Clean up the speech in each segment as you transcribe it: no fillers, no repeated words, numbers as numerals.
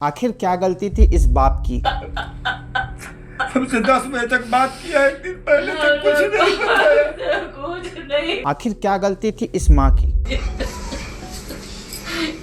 आखिर क्या गलती थी इस बाप की? हमसे 10 बजे तक बात किया, एक दिन पहले तक कुछ नहीं बताया। कुछ नहीं। आखिर क्या गलती थी इस माँ की?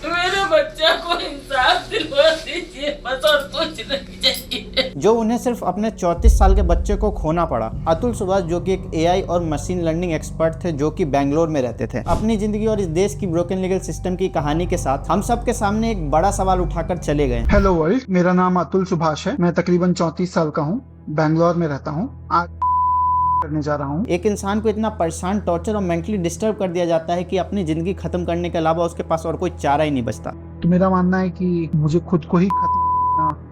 मेरे बच्चा को इंसाफ दिलवा दीजिए बस, और कुछ नहीं चाहिए। जो उन्हें सिर्फ अपने 34 साल के बच्चे को खोना पड़ा। अतुल सुभाष, जो कि एक एआई और मशीन लर्निंग एक्सपर्ट थे, जो कि बेंगलोर में रहते थे, अपनी जिंदगी और इस देश की ब्रोकन लीगल सिस्टम की कहानी के साथ हम सब के सामने एक बड़ा सवाल उठाकर चले गए। हेलो वर्ल्ड, मेरा नाम अतुल सुभाष है। मैं तकरीबन 34 साल का हूँ, बेंगलोर में रहता हूँ। आज करने जा रहा हूँ। एक इंसान को इतना परेशान, टॉर्चर और मेंटली डिस्टर्ब कर दिया जाता है कि अपनी जिंदगी खत्म करने के अलावा उसके पास और कोई चारा ही नहीं बचता। तो मेरा मानना है कि मुझे खुद को ही खत्म करना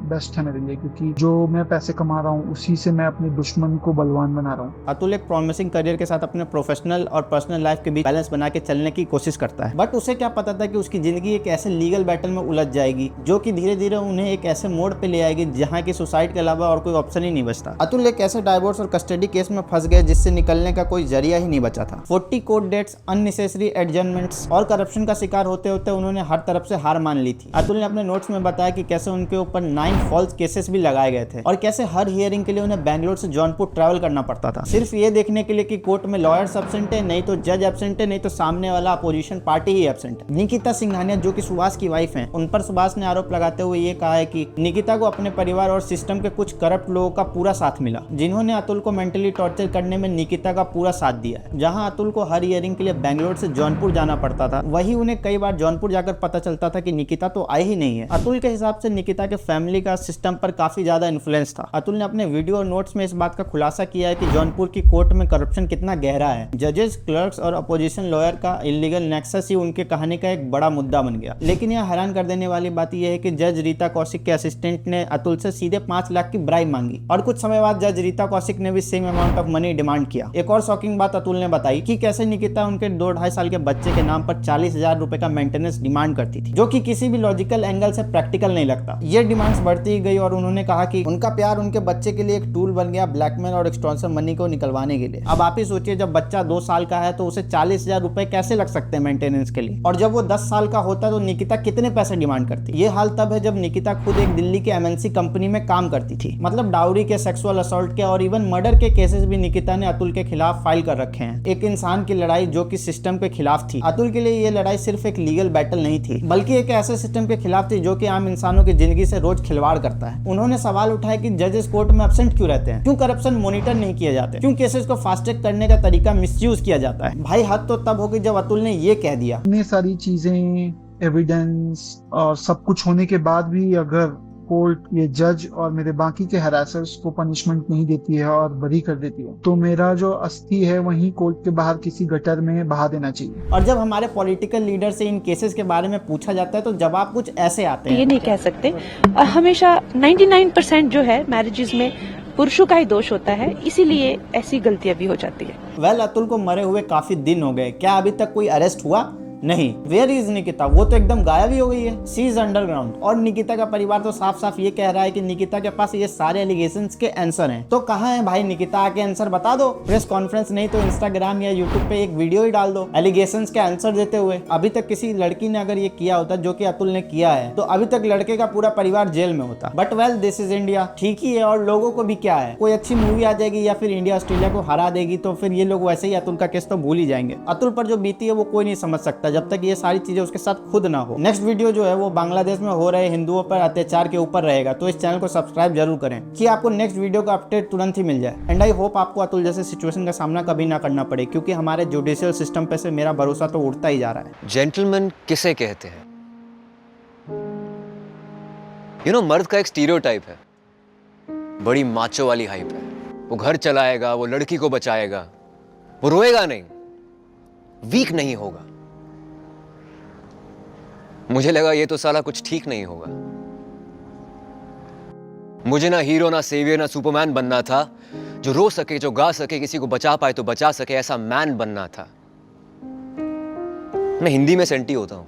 बेस्ट है मेरे लिए, क्योंकि जो मैं पैसे कमा रहा हूँ उसी से मैं अपने दुश्मन को बलवान बना रहा हूँ। अतुल एक प्रॉमिसिंग करियर के साथ अपने प्रोफेशनल और पर्सनल लाइफ के बीच बैलेंस बना के चलने की कोशिश करता है, बट उसे क्या पता था कि उसकी जिंदगी एक ऐसे लीगल बैटल में उलझ जाएगी जो कि धीरे धीरे उन्हें एक ऐसे मोड़ पे ले आएगी जहाँ की सुसाइड के अलावा और कोई ऑप्शन ही नहीं बचता। अतुल एक ऐसे डाइवोर्स और कस्टडी केस में फंस गए जिससे निकलने का कोई जरिया ही नहीं बचा था। 40 कोर्ट डेट्स, अननेसेसरी एडजर्नमेंट्स और करप्शन का शिकार होते होते उन्होंने हर तरफ से हार मान ली थी। अतुल ने अपने नोट्स में बताया कि कैसे उनके ऊपर 9 फॉल्स केसेस भी लगाए गए थे और कैसे हर हियरिंग के लिए उन्हें बेंगलोर से जौनपुर ट्रैवल करना पड़ता था, सिर्फ ये देखने के लिए कि कोर्ट में लॉयर्स एब्सेंट है, नहीं तो जज एब्सेंट है, नहीं तो सामने वाला अपोजिशन पार्टी ही एब्सेंट है। निकिता सिंघानिया, जो कि सुभाष की वाइफ हैं, उन पर सुभाष ने आरोप लगाते हुए ये कहा है कि निकिता को अपने परिवार और सिस्टम के कुछ करप्ट लोगों का पूरा साथ मिला, जिन्होंने अतुल को मेंटली टॉर्चर करने में निकिता का पूरा साथ दिया है। जहां अतुल को हर हियरिंग के लिए बेंगलोर से जौनपुर जाना पड़ता था, वही उन्हें कई बार जौनपुर जाकर पता चलता था कि निकिता तो आई ही नहीं है। अतुल के हिसाब से निकिता के फैमिली का सिस्टम पर काफी ज्यादा इन्फ्लुएंस था। अतुल ने अपने वीडियो और नोट्स में इस बात का खुलासा किया है कि जौनपुर की कोर्ट में करप्शन कितना गहरा है। जजेस, क्लर्क्स और अपोजिशन लॉयर का इलीगल नेक्सस ही उनके कहानी का एक बड़ा मुद्दा बन गया। लेकिन यह हैरान कर देने वाली बात यह है कि जज रीता कौशिक के असिस्टेंट ने अतुल से सीधे 5 लाख की ब्राइब मांगी और कुछ समय बाद जज रीता कौशिक ने भी same amount of money demand किया। एक और शॉकिंग बात अतुल ने बताई कि कैसे निकिता उनके 2-2.5 साल के बच्चे के नाम पर 40,000 रुपए का मेंटेनेंस डिमांड करती थी, जो कि किसी भी लॉजिकल एंगल से प्रैक्टिकल नहीं लगता। ये डिमांड्स बढ़ती ही गई और उन्होंने कहा कि उनका प्यार उनके बच्चे के लिए एक टूल बन गया ब्लैकमेल और एक्सटॉर्शन मनी को निकलवाने के लिए। अब आप ही सोचिए, जब बच्चा 2 साल का है तो उसे 40,000 रुपए कैसे लग सकते हैं मेंटेनेंस के लिए, और जब वो 10 साल का होता है तो निकिता कितने पैसे डिमांड करती। ये हाल तब है जब निकिता खुद एक दिल्ली के एमएनसी कंपनी में काम करती थी। मतलब डाउरी के, सेक्सुअल असॉल्ट के और इवन मर्डर के केसेस भी निकिता ने अतुल के खिलाफ फाइल कर रखे हैं। एक इंसान की लड़ाई जो कि सिस्टम के खिलाफ थी। अतुल के लिए ये लड़ाई सिर्फ एक लीगल बैटल नहीं थी, बल्कि एक ऐसे सिस्टम के खिलाफ थी जो कि आम इंसानों की जिंदगी से रोज खिलवाड़ करता है। उन्होंने सवाल उठाया कि जजेस कोर्ट में एब्सेंट क्यों रहते हैं, क्यों करप्शन मॉनिटर नहीं किए जाते, क्यों केसेस को फास्ट ट्रैक करने का तरीका मिसयूज किया जाता है। भाई हद तो तब होगी जब अतुल ने ये कह दिया। इतनी सारी चीजें, एविडेंस और सब कुछ होने के बाद भी अगर कोर्ट, ये जज और मेरे बाकी के हरासर्स को पनिशमेंट नहीं देती है और बरी कर देती है, तो मेरा जो अस्थि है वहीं कोर्ट के बाहर किसी गटर में बहा देना चाहिए। और जब हमारे पॉलिटिकल लीडर से इन केसेस के बारे में पूछा जाता है तो जवाब कुछ ऐसे आते हैं। ये नहीं कह सकते, और हमेशा 99% जो है मैरिजेस में पुरुषों का ही दोष होता है, इसीलिए ऐसी गलतियां भी हो जाती है। वेल, अतुल को मरे हुए काफी दिन हो गए, क्या अभी तक कोई अरेस्ट हुआ? नहीं। Where is Nikita? वो तो एकदम गायब ही हो गई है, सी इज अंडरग्राउंड। और निकिता का परिवार तो साफ साफ ये कह रहा है कि निकिता के पास ये सारे एलिगेशंस के आंसर हैं। तो कहाँ है भाई निकिता? आके आंसर बता दो। प्रेस कॉन्फ्रेंस नहीं तो इंस्टाग्राम या यूट्यूब पे एक वीडियो ही डाल दो एलिगेशंस के आंसर देते हुए। अभी तक किसी लड़की ने अगर ये किया होता जो कि अतुल ने किया है, तो अभी तक लड़के का पूरा परिवार जेल में होता। But well, this is India, ठीक ही है। और लोगों को भी क्या है, कोई अच्छी मूवी आ जाएगी या फिर इंडिया ऑस्ट्रेलिया को हरा देगी तो फिर ये लोग वैसे ही अतुल का केस तो भूल ही जाएंगे। अतुल पर जो बीती है वो कोई नहीं समझ सकता जब तक ये सारी उसके साथ खुद ना हो। नेक्स्ट वीडियो जो है वो बांग्लादेश में हो रहे हिंदुओं पर अत्याचार के ऊपर रहेगा, तो इस चैनल को सब्सक्राइब जरूर करें कि आपको नेक्स्ट वीडियो का अपडेट तुरंत ही मिल जाए। एंड आई होप आपको अतुल जैसे सिचुएशन का सामना कभी ना करना पड़े, क्योंकि हमारे जुडिशियल सिस्टम पे से मेरा भरोसा तो उड़ता ही जा रहा है। जेंटलमैन किसे कहते हैं? मर्द का एक स्टीरियोटाइप है, बड़ी माचो वाली हाइप है। वो घर चलाएगा, वो लड़की को बचाएगा, वो रोएगा नहीं, वीक नहीं होगा। मुझे लगा ये तो साला कुछ ठीक नहीं होगा। मुझे ना हीरो, ना सेवियर, ना सुपरमैन बनना था, जो रो सके, जो गा सके, किसी को बचा पाए तो बचा सके, ऐसा मैन बनना था। मैं हिंदी में सेंटी होता हूं।